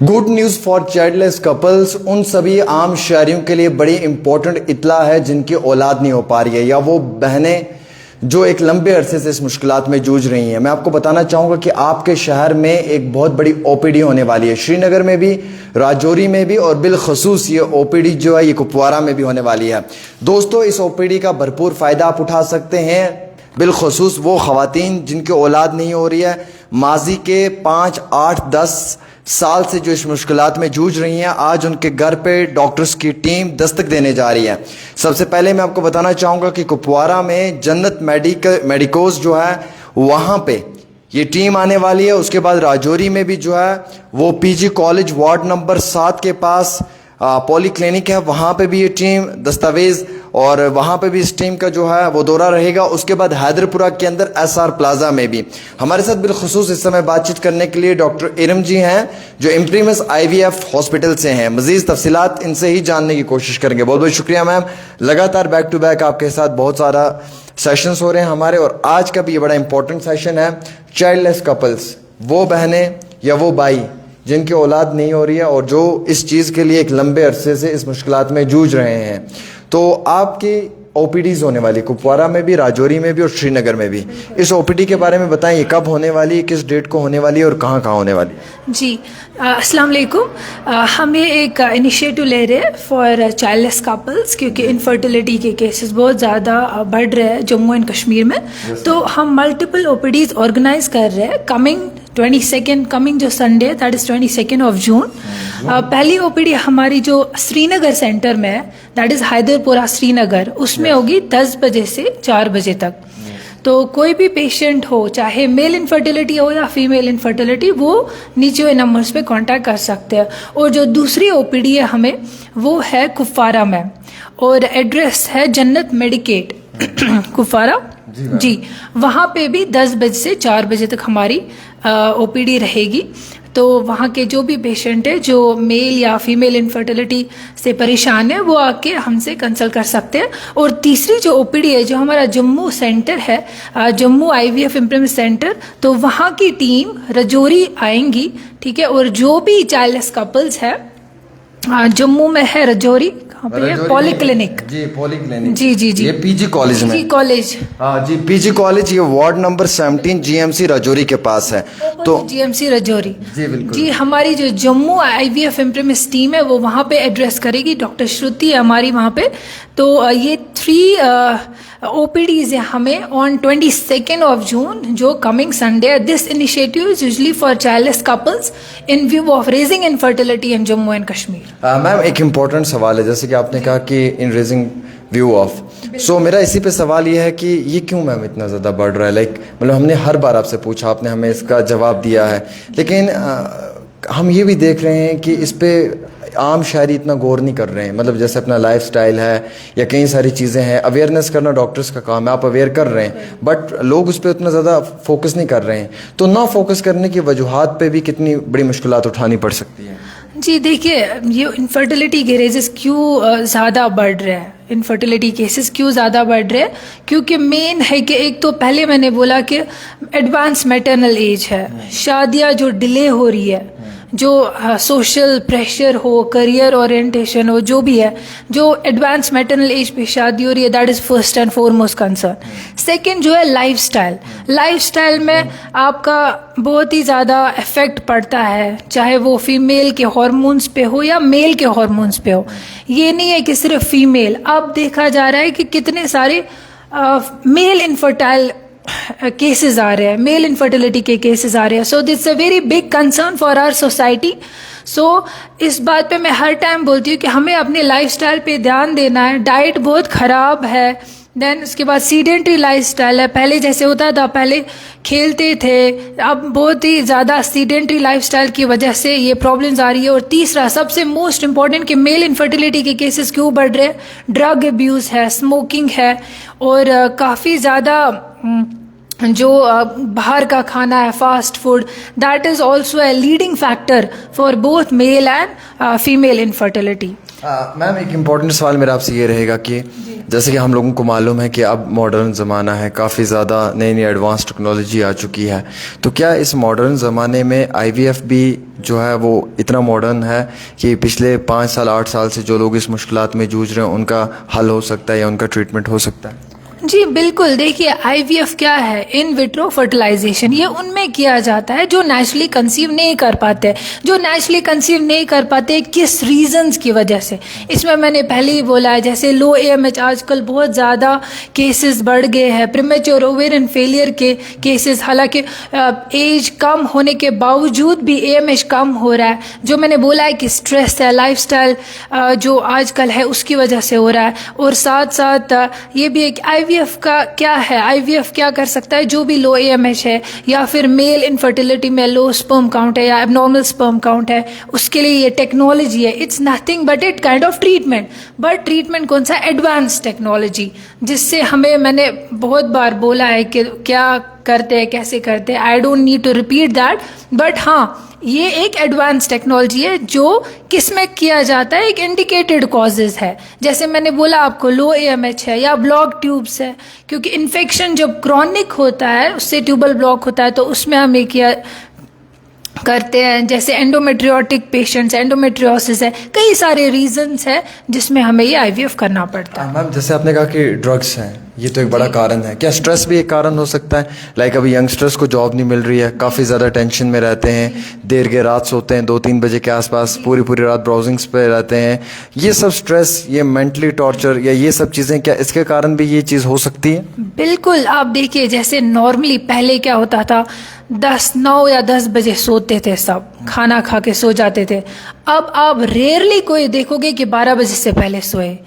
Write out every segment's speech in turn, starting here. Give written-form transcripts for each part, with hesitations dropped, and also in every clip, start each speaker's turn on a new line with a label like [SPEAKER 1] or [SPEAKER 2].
[SPEAKER 1] Good news for childless couples उन सभी आम शहरियों के लिए बड़ी इंपॉर्टेंट इत्तला है जिनकी औलाद नहीं हो पा रही है या वो बहनें जो एक लंबे अरसे से इस मुश्किलात में जूझ रही हैं। मैं आपको बताना चाहूँगा कि आपके शहर में एक बहुत बड़ी ओपीडी होने वाली है, श्रीनगर में भी, राजौरी में भी और बिलखसूस ये ओपीडी जो है ये कुपवारा में भी होने वाली है। दोस्तों, इस ओपीडी का भरपूर फ़ायदा आप उठा सकते हैं, बिलखसूस वो ख़वातीन जिनकी औलाद नहीं हो रही है, माजी के 5, 8, 10 साल से जो इस मुश्किलात में जूझ रही हैं, आज उनके घर पे डॉक्टर्स की टीम दस्तक देने जा रही है। सबसे पहले मैं आपको बताना चाहूँगा कि कुपवारा में जन्नत मेडिकोज जो है वहाँ पे ये टीम आने वाली है। उसके बाद राजौरी में भी जो है वो पीजी कॉलेज वार्ड नंबर 7 के पास पॉली क्लिनिक है, वहाँ पे भी ये टीम दस्तावेज़ और वहाँ पे भी इस टीम का जो है वो दौरा रहेगा। उसके बाद हैदरपुरा के अंदर एसआर प्लाजा में भी हमारे साथ बिलखसूस इस समय बातचीत करने के लिए डॉक्टर इरम जी हैं जो इम्प्रीमस IVF हॉस्पिटल से हैं। मज़ीद तफसीलात इनसे ही जानने की कोशिश करेंगे। बहुत बहुत शुक्रिया मैम। लगातार बैक टू बैक आपके साथ बहुत सारा सेशंस हो रहे हैं हमारे, और आज का भी ये बड़ा इंपॉर्टेंट सेशन है चाइल्डलेस कपल्स, वो बहनें या वो भाई जिनकी औलाद नहीं हो रही है और जो इस चीज़ के लिए एक लंबे अरसे से इस मुश्किलात में जूझ रहे हैं। तो आपकी OPDs होने वाली कुपवारा में भी, राजौरी में भी और श्रीनगर में भी। इस OPD के बारे में बताएं, ये कब होने वाली है, किस डेट को होने वाली है और कहाँ कहाँ होने वाली है?
[SPEAKER 2] जी, अस्सलाम वालेकुम। हम ये एक इनिशिएटिव ले रहे हैं फॉर चाइल्डलेस कपल्स, क्योंकि इनफर्टिलिटी के केसेस बहुत ज़्यादा बढ़ रहे हैं जम्मू एंड कश्मीर में। तो हम मल्टीपल OPDs ऑर्गेनाइज कर रहे हैं कमिंग जो Sunday, that is 22 of June. पहली OPD हमारी जो श्रीनगर सेंटर में है, दैट इज़ हैदरपुरा श्रीनगर, उसमें होगी 10 बजे से 4 बजे तक। तो कोई भी पेशेंट हो, चाहे मेल इनफर्टिलिटी हो या फीमेल इनफर्टिलिटी, वो नीचे हुए नंबर्स पे कांटेक्ट कर सकते हैं। और जो दूसरी OPD है हमें, वो है कुपवारा में, और एड्रेस है जन्नत मेडिकेट कुपवारा जी। वहाँ पे भी 10 बजे से 4 बजे तक हमारी OPD रहेगी। तो वहाँ के जो भी पेशेंट है जो मेल या फीमेल इनफर्टिलिटी से परेशान है, वो आके हमसे कंसल्ट कर सकते हैं। और तीसरी जो OPD है, जो हमारा जम्मू सेंटर है, जम्मू IVF इम्प्रीमेंट सेंटर, तो वहाँ की टीम राजौरी आएंगी, ठीक है। और जो भी चाइल्डलेस कपल्स है जम्मू में है, राजौरी पॉली क्लिनिक
[SPEAKER 1] जी, पॉली क्लिनिक
[SPEAKER 2] जी जी जी,
[SPEAKER 1] ये PG कॉलेज में,
[SPEAKER 2] कॉलेज
[SPEAKER 1] हाँ जी, PG कॉलेज, ये वार्ड नंबर 17 GMC राजौरी के पास है। तो
[SPEAKER 2] GMC राजौरी
[SPEAKER 1] जी बिल्कुल
[SPEAKER 2] जी, हमारी जो जम्मू IVF इम्प्रीमेंस टीम है वो वहाँ पे एड्रेस करेगी। डॉक्टर श्रुति है हमारी वहाँ पे। तो ये 3 OPDs है हमें ऑन 22 ऑफ जून, जो coming Sunday. This initiative is usually for childless couples in view of raising infertility in Jammu and Kashmir.
[SPEAKER 1] Ma'am, एक इम्पॉर्टेंट सवाल है, जैसे कि आपने कहा कि इन रेजिंग व्यू ऑफ, सो मेरा इसी पे सवाल ये है कि ये क्यों मैम इतना ज़्यादा बढ़ रहा है? मतलब हमने हर बार आपसे पूछा, आपने हमें इसका जवाब दिया है, लेकिन हम ये भी देख रहे हैं कि इस पे आम शहरी इतना गौर नहीं कर रहे हैं। मतलब जैसे अपना लाइफस्टाइल है या कई सारी चीज़ें हैं, अवेयरनेस करना डॉक्टर्स का काम है, आप अवेयर कर रहे हैं, बट लोग उस पर उतना ज़्यादा फोकस नहीं कर रहे हैं। तो ना फोकस करने की वजूहात पे भी कितनी बड़ी मुश्किलात उठानी पड़ सकती है।
[SPEAKER 2] जी देखिए, ये इनफर्टिलिटी के केसेस क्यों ज़्यादा बढ़ रहे हैं, इनफर्टिलिटी केसेस क्यों ज़्यादा बढ़ रहे हैं? क्योंकि मेन है कि एक तो पहले मैंने बोला कि एडवांस मैटरनल एज है, शादियाँ जो डिले हो रही है, जो सोशल प्रेशर हो, करियर ओरिएंटेशन हो, जो भी है, जो एडवांस मैटरनल एज पे शादी हो रही है, that is first and foremost concern. Second जो है लाइफस्टाइल में आपका बहुत ही ज़्यादा इफेक्ट पड़ता है, चाहे वो फीमेल के हार्मोन्स पे हो या मेल के हार्मोन्स पे हो। ये नहीं है कि सिर्फ फीमेल, अब देखा जा रहा है कि कितने सारे मेल इनफर्टाइल केसेस आ रहे हैं, मेल इनफर्टिलिटी के केसेस आ रहे हैं। So that's a very big concern for our society. So इस बात पे मैं हर टाइम बोलती हूँ कि हमें अपने लाइफस्टाइल पे ध्यान देना है। डाइट बहुत ख़राब है, देन उसके बाद सीडेंट्री लाइफस्टाइल है। पहले जैसे होता था, पहले खेलते थे, अब बहुत ही ज़्यादा सीडेंट्री लाइफस्टाइल की वजह से ये प्रॉब्लम्स आ रही है। और तीसरा सबसे मोस्ट इम्पॉर्टेंट कि मेल इनफर्टिलिटी के केसेस क्यों बढ़ रहे हैं, ड्रग अब्यूज़ है, स्मोकिंग है, और काफ़ी ज़्यादा जो बाहर का खाना है, fast food, that is also a leading factor for both male and female infertility.
[SPEAKER 1] Ma'am एक इम्पॉर्टेंट सवाल मेरा आपसे ये रहेगा कि जैसे कि हम लोगों को मालूम है कि अब मॉडर्न ज़माना है, काफ़ी ज़्यादा नई नई एडवांस टेक्नोलॉजी आ चुकी है, तो क्या इस मॉडर्न ज़माने में आईवीएफ भी जो है वो इतना मॉडर्न है कि पिछले 5 साल 8 साल से जो लोग इस मुश्किलात में जूझ रहे हैं उनका हल हो सकता है या उनका ट्रीटमेंट हो सकता है?
[SPEAKER 2] जी बिल्कुल। देखिए आईवीएफ क्या है, इन विट्रो फर्टिलाइजेशन, ये उनमें किया जाता है जो नेचुरली कंसीव नहीं कर पाते। जो नेचुरली कंसीव नहीं कर पाते किस रीजंस की वजह से, इसमें मैंने पहले ही बोला है, जैसे लो एएमएच, आजकल बहुत ज़्यादा केसेस बढ़ गए हैं, प्रीमेच्योर ओवेरियन फेलियर के केसेस, हालांकि एज कम होने के बावजूद भी एएमएच कम हो रहा है। जो मैंने बोला है कि स्ट्रेस है, लाइफस्टाइल जो आजकल है उसकी वजह से हो रहा है। और साथ साथ ये भी एक आईवीएफ का क्या है, आईवीएफ क्या कर सकता है, जो भी लो एएमएच है या फिर मेल इनफर्टिलिटी में लो स्पर्म काउंट है या एबनॉर्मल स्पर्म काउंट है, उसके लिए ये टेक्नोलॉजी है। It's nothing but it kind of treatment, but treatment कौन सा, एडवांस टेक्नोलॉजी, जिससे हमें, मैंने बहुत बार बोला है कि क्या करते हैं, कैसे करते हैं, I don't need to repeat that, but हाँ ये एक एडवांस टेक्नोलॉजी है जो किस में किया जाता है, एक इंडिकेटेड कॉजेज है। जैसे मैंने बोला आपको लो एएमएच है या ब्लॉक ट्यूब्स है, क्योंकि इन्फेक्शन जब क्रॉनिक होता है उससे ट्यूबल ब्लॉक होता है, तो उसमें हमें क्या करते हैं, जैसे एंडोमेट्रियोटिक पेशेंट्स, एंडोमेट्रियोसिस है, कई सारे रीजंस है जिसमें हमें ये आईवीएफ करना पड़ता है।
[SPEAKER 1] मैम जैसे आपने कहा कि ड्रग्स हैं, ये तो एक बड़ा कारण है, क्या स्ट्रेस भी एक कारण हो सकता है? लाइक अभी यंगस्टर्स को जॉब नहीं मिल रही है, काफ़ी ज़्यादा टेंशन में रहते हैं, देर के रात सोते हैं, 2-3 बजे के आसपास, पूरी रात ब्राउजिंग्स पे रहते हैं, ये सब स्ट्रेस, ये मेंटली टॉर्चर या ये सब चीज़ें, क्या इसके कारण भी ये चीज़ हो सकती है?
[SPEAKER 2] बिल्कुल। आप देखिए जैसे नॉर्मली पहले क्या होता था, 9 या 10 बजे सोते थे, सब खाना खा के सो जाते थे। अब आप रेयरली कोई देखोगे कि 12 बजे से पहले सोए।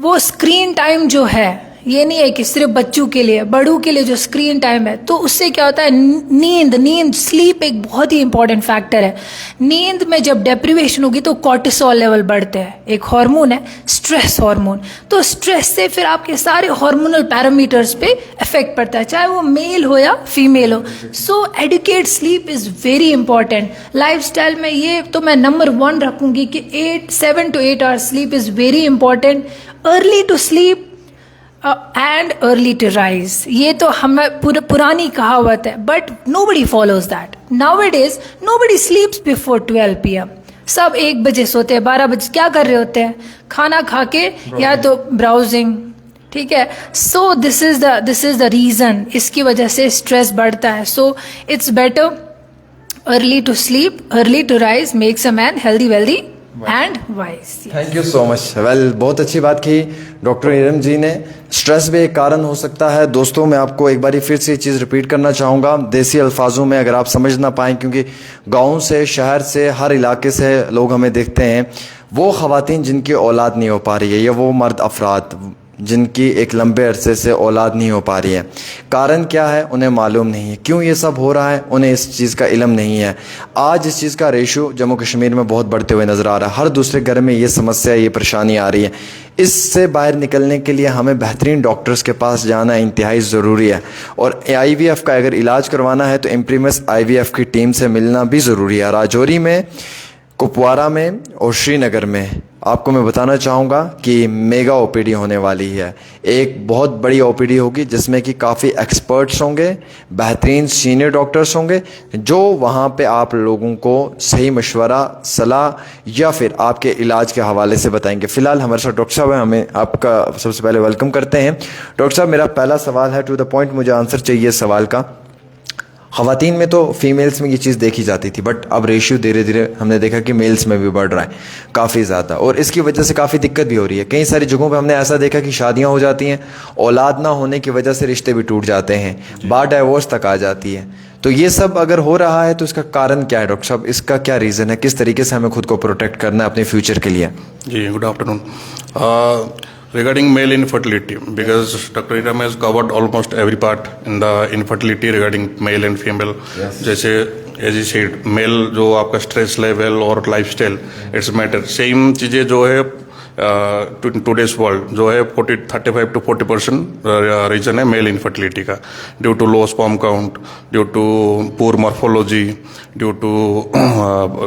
[SPEAKER 2] वो स्क्रीन टाइम जो है, ये नहीं है कि सिर्फ बच्चों के लिए, बड़ों के लिए जो स्क्रीन टाइम है, तो उससे क्या होता है, नींद स्लीप एक बहुत ही इंपॉर्टेंट फैक्टर है। नींद में जब डेप्रिवेशन होगी तो कॉर्टिसोल लेवल बढ़ते हैं, एक हार्मोन है स्ट्रेस हार्मोन, तो स्ट्रेस से फिर आपके सारे हार्मोनल पैरामीटर्स पे इफेक्ट पड़ता है, चाहे वो मेल हो या फीमेल हो। So adequate sleep is very important. Lifestyle में ये तो मैं नंबर 1 रखूंगी कि 7 to 8 hours sleep is very important. Early to sleep and early to rise, ये तो हमें पुरानी कहावत है, but nobody follows that. Nowadays nobody sleeps before 12 PM। सब 1 बजे सोते हैं, 12 बजे क्या कर रहे होते हैं, खाना खा के या तो ब्राउजिंग, ठीक है। So this is the reason, इसकी वजह से स्ट्रेस बढ़ता है। So it's better early to sleep, early to rise, makes a man healthy, wealthy and wise.
[SPEAKER 1] Thank you so much. Well, बहुत अच्छी बात की डॉक्टर नीलम जी ने। स्ट्रेस भी एक कारण हो सकता है। दोस्तों मैं आपको एक बार फिर से ये चीज़ रिपीट करना चाहूँगा देसी अल्फाजों में, अगर आप समझ ना पाएँ, क्योंकि गाँव से, शहर से, हर इलाके से लोग हमें देखते हैं। वो ख़वातीन जिनकी औलाद नहीं हो पा रही है या वो मर्द अफराद जिनकी एक लंबे अरसे से औलाद नहीं हो पा रही है, कारण क्या है उन्हें मालूम नहीं है, क्यों ये सब हो रहा है उन्हें इस चीज़ का इल्म नहीं है। आज इस चीज़ का रेशो जम्मू कश्मीर में बहुत बढ़ते हुए नज़र आ रहा है, हर दूसरे घर में ये समस्या, ये परेशानी आ रही है। इससे बाहर निकलने के लिए हमें बेहतरीन डॉक्टर्स के पास जाना इंतहाई ज़रूरी है, और आईवीएफ का अगर इलाज करवाना है तो इम्प्रीमिस आईवीएफ की टीम से मिलना भी ज़रूरी है। राजौरी में, कुपवारा में और श्रीनगर में आपको मैं बताना चाहूँगा कि मेगा ओपीडी होने वाली है। एक बहुत बड़ी ओपीडी होगी जिसमें कि काफ़ी एक्सपर्ट्स होंगे, बेहतरीन सीनियर डॉक्टर्स होंगे, जो वहाँ पे आप लोगों को सही मशवरा, सलाह या फिर आपके इलाज के हवाले से बताएंगे। फ़िलहाल हमारे साथ डॉक्टर साहब हैं, हमें आपका सबसे पहले वेलकम करते हैं। डॉक्टर साहब, मेरा पहला सवाल है, टू द पॉइंट मुझे आंसर चाहिए इस सवाल का। ख़वातीन में तो फीमेल्स में ये चीज़ देखी जाती थी, बट अब रेशियो धीरे धीरे हमने देखा कि मेल्स में भी बढ़ रहा है काफ़ी ज़्यादा, और इसकी वजह से काफ़ी दिक्कत भी हो रही है। कई सारी जगहों पे हमने ऐसा देखा कि शादियां हो जाती हैं, औलाद ना होने की वजह से रिश्ते भी टूट जाते हैं, बार डाइवोर्स तक आ जाती है। तो ये सब अगर हो रहा है तो इसका कारण क्या है डॉक्टर साहब, इसका क्या रीज़न है, किस तरीके से हमें खुद को प्रोटेक्ट करना है अपने फ्यूचर के लिए?
[SPEAKER 3] जी, good afternoon. Regarding male infertility, because Dr. Iram has covered almost every part in the infertility regarding male and female. Yes. जैसे as you said, male जो आपका stress level और lifestyle, it's matter. Same चीज़ें जो है today's world जो है 35 to 40% reason है मेल इनफर्टिलिटी का, due to low sperm count, due to poor morphology, due to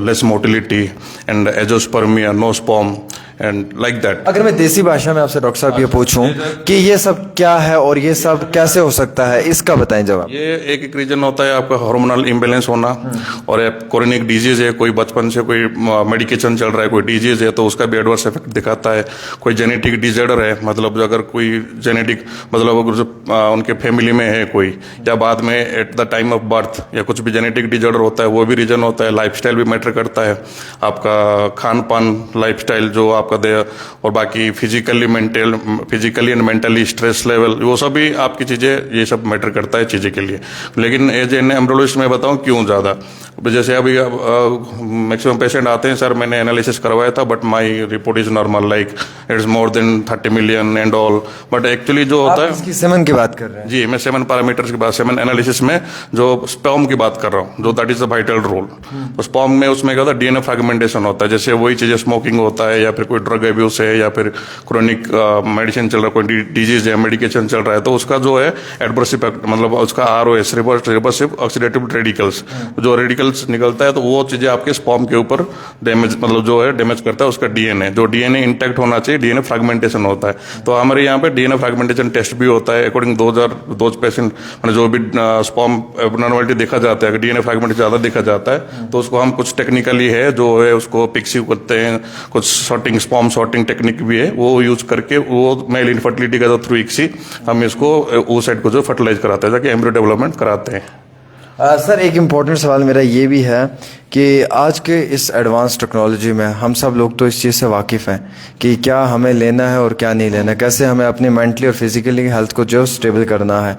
[SPEAKER 3] less motility and azoospermia, no sperm and like that.
[SPEAKER 1] अगर मैं देसी भाषा में आपसे डॉक्टर साहब ये पूछूं कि ये सब क्या है और ये सब कैसे हो सकता है, इसका बताएं जवाब।
[SPEAKER 3] ये एक रीजन होता है आपका हार्मोनल इम्बेलेंस होना, और क्रोनिक डिजीज है, कोई बचपन से कोई मेडिकेशन चल रहा है, कोई डिजीज है तो उसका भी एडवर्स इफेक्ट दिखाता है, कोई जेनेटिक डिसऑर्डर है, मतलब अगर कोई जेनेटिक मतलब अगर उनके फैमिली में है कोई, या बाद में at the time of birth या कुछ भी जेनेटिक डिसऑर्डर होता है, वो भी रीजन होता है। लाइफस्टाइल भी मैटर करता है, आपका खान पान लाइफस्टाइल जो आपका दे, और बाकी physically and mentally stress level, वो सब भी आपकी चीज़ें, ये सब मैटर करता है चीज़ें के लिए। लेकिन एज एन एम्ब्रियोलॉजिस्ट मैं बताऊं क्यों ज़्यादा, जैसे अभी मैक्सिमम पेशेंट आते हैं, सर मैंने एनालिसिस करवाया था but my report is normal, like it's more than 30 million and all, but actually जो होता है,
[SPEAKER 1] इसकी सेमन की बात कर रहे हैं
[SPEAKER 3] जी, मैं 7 पैरामीटर्स की बात, 7 एनालिसिस में जो स्पर्म की बात कर रहा हूँ, जो that is the vital role. तो स्पर्म में उसमें क्या होता है, डीएनए फ्रेगमेंटेशन होता है, जैसे वही चीजें स्मोकिंग होता है, या फिर कोई ड्रग एब्यूज है, या फिर क्रोनिक मेडिसिन चल रहा है, कोई डिजीज है, मेडिकेशन चल रहा है, तो उसका जो है एडवर्स इफेक्ट, मतलब उसका ROS, रिवर्सिव ऑक्सीडेटिव रेडिकल्स, जो रेडिकल्स निकलता है तो वो चीजें आपके स्पर्म के ऊपर डैमेज, मतलब जो है डैमेज करता है उसका डीएनए, जो डीएनए इंटैक्ट होना चाहिए, डीएनए फ्रेगमेंटेशन होता है। तो हमारे यहाँ पे डीएनए फ्रेगमेंटेशन टेस्ट भी होता है, अकॉर्डिंग 2000 पेशेंट, मतलब जो भी स्पर्म एब्नॉर्मलिटी देखा जाता है, डीएनए फ्रेगमेंट ज्यादा देखा जाता है, तो उसको हम कुछ टेक्निकली है जो है उसको पिक्सी करते हैं, कुछ सॉर्टिंग, स्पर्म सॉर्टिंग टेक्निक भी है, वो यूज करके वो मेल इनफर्टिलिटी का जो थ्रू इक्सी हम इसको उस साइड को जो फर्टिलाइज कराते हैं, ताकि एम्ब्रियो डेवलपमेंट कराते हैं।
[SPEAKER 1] सर एक इम्पॉर्टेंट सवाल मेरा ये भी है कि आज के इस एडवांस टेक्नोलॉजी में हम सब लोग तो इस चीज़ से वाकिफ़ हैं कि क्या हमें लेना है और क्या नहीं लेना, कैसे हमें अपनी मेंटली और फिजिकली हेल्थ को जो स्टेबल करना है।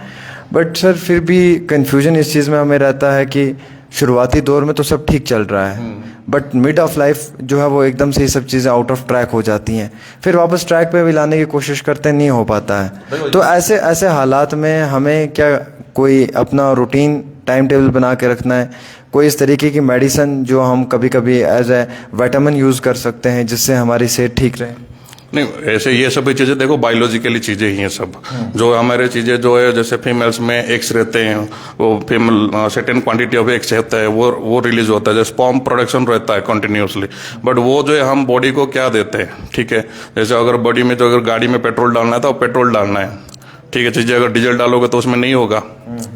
[SPEAKER 1] बट सर फिर भी कन्फ्यूजन इस चीज़ में हमें रहता है कि शुरुआती दौर में तो सब ठीक चल रहा है, बट मिड ऑफ लाइफ जो है वो एकदम से ये सब चीज़ें आउट ऑफ ट्रैक हो जाती हैं, फिर वापस ट्रैक पे भी लाने की कोशिश करते हैं, नहीं हो पाता है। तो ऐसे हालात में हमें क्या कोई अपना रूटीन टाइम टेबल बना के रखना है, कोई इस तरीके की मेडिसिन जो हम कभी कभी एज ए विटामिन यूज़ कर सकते हैं जिससे हमारी सेहत ठीक रहे?
[SPEAKER 3] नहीं, ऐसे ये सब चीजें देखो बायोलॉजिकली चीजें ही हैं सब, जो हमारे चीजें जो है, जैसे फीमेल्स में एग्स रहते हैं, वो female certain quantity of eggs रहता है, वो रिलीज होता है, जैसे स्पर्म प्रोडक्शन रहता है कंटिन्यूसली, बट वो जो है हम बॉडी को क्या देते हैं, ठीक है, जैसे अगर बॉडी में जो अगर गाड़ी में पेट्रोल डालना है तो पेट्रोल डालना है, ठीक है, चीजें अगर डीजल डालोगे तो उसमें नहीं होगा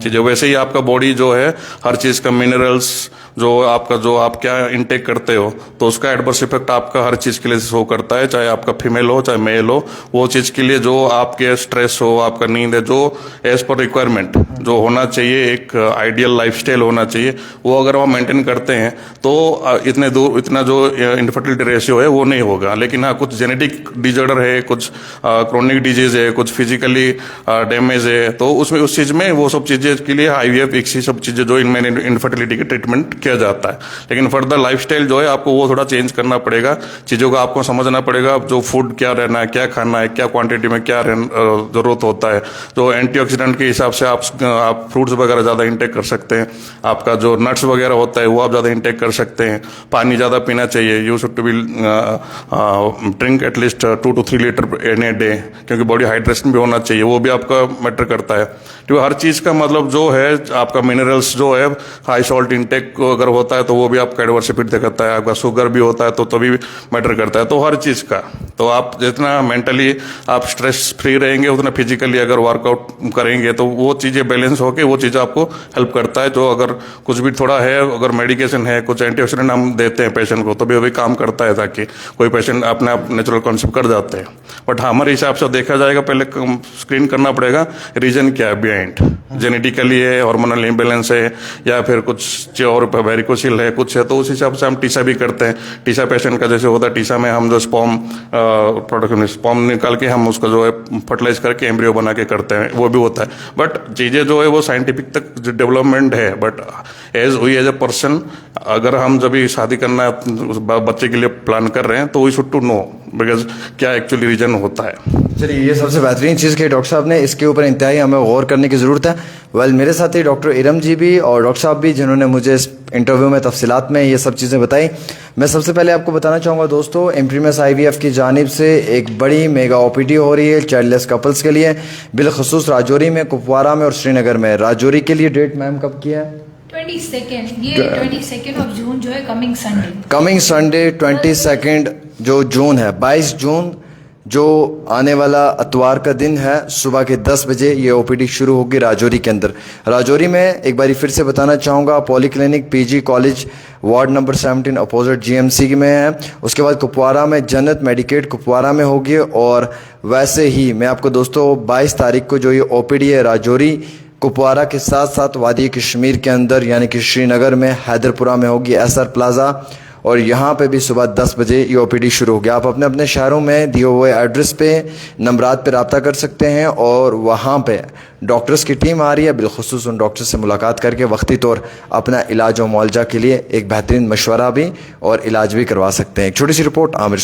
[SPEAKER 3] चीजें। वैसे ही आपका बॉडी जो है हर चीज का मिनरल्स जो आप क्या इनटेक करते हो, तो उसका एडवर्स इफेक्ट आपका हर चीज के लिए शो करता है, चाहे आपका फीमेल हो चाहे मेल हो, वो चीज के लिए जो आपके स्ट्रेस हो, आपका नींद है, जो एज पर रिक्वायरमेंट जो होना चाहिए, एक आइडियल लाइफस्टाइल होना चाहिए, वो अगर हम मेंटेन करते हैं तो इतना जो इनफर्टिलिटी रेशियो है वो नहीं होगा। लेकिन हाँ, कुछ जेनेटिक डिसऑर्डर है, कुछ क्रोनिक डिजीज है, कुछ फिजिकली डैमेज है, तो उसमें उस चीज में वो सब चीजें के लिए IVF इक्सी सब चीजें जो इनमें इनफर्टिलिटी के ट्रीटमेंट किया जाता है। लेकिन फर्दर लाइफस्टाइल जो है आपको वो थोड़ा चेंज करना पड़ेगा, चीजों को आपको समझना पड़ेगा, जो फूड क्या रहना है, क्या खाना है, क्या क्वांटिटी में क्या जरूरत होता है, जो एंटीऑक्सीडेंट के हिसाब से आप फ्रूट्स वगैरह ज्यादा इंटेक कर सकते हैं, आपका जो नट्स वगैरह होता है वो आप ज्यादा इंटेक कर सकते हैं, पानी ज्यादा पीना चाहिए, you should to be drink at least 2 to 3 litre in a day, क्योंकि बॉडी हाइड्रेशन भी होना चाहिए, वो भी आपका मैटर करता है। तो हर चीज का मतलब जो है आपका मिनरल्स जो है, हाई सॉल्ट इंटेक अगर होता है तो वो भी आपका एडवर्स इफेक्ट करता है, आपका शुगर भी होता है तो तभी मैटर करता है। तो हर चीज का, तो आप जितना मेंटली आप स्ट्रेस फ्री रहेंगे, उतना फिजिकली अगर वर्कआउट करेंगे तो वो चीजें बैलेंस होके वो चीज आपको हेल्प करता है। जो अगर कुछ भी थोड़ा है, अगर मेडिकेशन है, कुछ एंटीऑक्सीडेंट हम देते हैं पेशेंट को, तो भी काम करता है, ताकि कोई पेशेंट अपने आप नेचुरल कंसेप्ट कर जाते हैं। बट हमारे हिसाब से देखा जाएगा, पहले स्क्रीन करना पड़ेगा रीजन क्या है बिहाइंड, जेनेटिकली है, हार्मोनल इम्बेलेंस है, या फिर कुछ और वेरिकोसिल है, कुछ है, तो उस हिसाब से हम टीसा भी करते हैं। टीसा पेशेंट का जैसे होता है, टीसा में हम जो स्पर्म निकाल के हम उसका जो है फर्टिलाइज करके एम्ब्रियो बना के करते हैं, वो भी होता है। बट चीजें जो है वो साइंटिफिक तक डेवलपमेंट है, बट एज ए पर्सन अगर हम जब भी शादी करना है, बच्चे के लिए प्लान कर रहे हैं, तो we should to know because क्या एक्चुअली रीजन होता है।
[SPEAKER 1] चलिए, ये सबसे बेहतरीन चीज़ की डॉक्टर साहब ने, इसके ऊपर इंतहाई हमें गौर करने की ज़रूरत है। मेरे साथ ही डॉक्टर इरम जी भी और डॉक्टर साहब भी, जिन्होंने मुझे इस इंटरव्यू में तफसीलात में ये सब चीज़ें बताई। मैं सबसे पहले आपको बताना चाहूँगा दोस्तों, इम्प्रीमियस IVF की जानिब से एक बड़ी मेगा OPD हो रही है चाइल्डलेस कपल्स के लिए, बिलखसूस राजौरी में, कुपवारा में और श्रीनगर में। राजौरी के लिए डेट मैम कब की है?
[SPEAKER 2] 22 ऑफ जून जो है,
[SPEAKER 1] कमिंग संडे 22 जो जून है, 22 जून जो आने वाला अतवार का दिन है, सुबह के 10 बजे ये OPD शुरू होगी राजौरी के अंदर। राजौरी में एक बारी फिर से बताना चाहूँगा, polyclinic PG college ward number 17 opposite GMC में है। उसके बाद कुपवारा में जन्नत मेडिकेट कुपवारा में होगी। और वैसे ही मैं आपको दोस्तों 22 तारीख को जो ये OPD है राजौरी कुपवारा के साथ साथ वादी कश्मीर के अंदर यानी कि श्रीनगर में हैदरपुरा में होगी, SR प्लाजा, और यहाँ पे भी सुबह 10 बजे ये OPD शुरू हो गया। आप अपने अपने शहरों में दिए हुए एड्रेस पे नंबरात पे रब्ता कर सकते हैं और वहाँ पे डॉक्टर्स की टीम आ रही है, बिलखुसूस उन डॉक्टर से मुलाकात करके वक्ती तौर अपना इलाज और मुआवजा के लिए एक बेहतरीन मशवरा भी और इलाज भी करवा सकते हैं। एक छोटी सी रिपोर्ट आमिर।